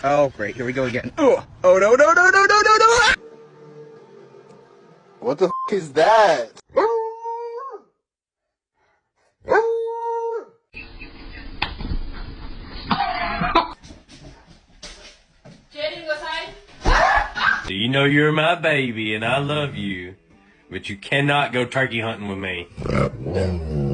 Oh, great. Here we go again. Oh, oh no, no, no, no, no, no, no! What the f is that? Do you know you're my baby and I love you, but you cannot go turkey hunting with me.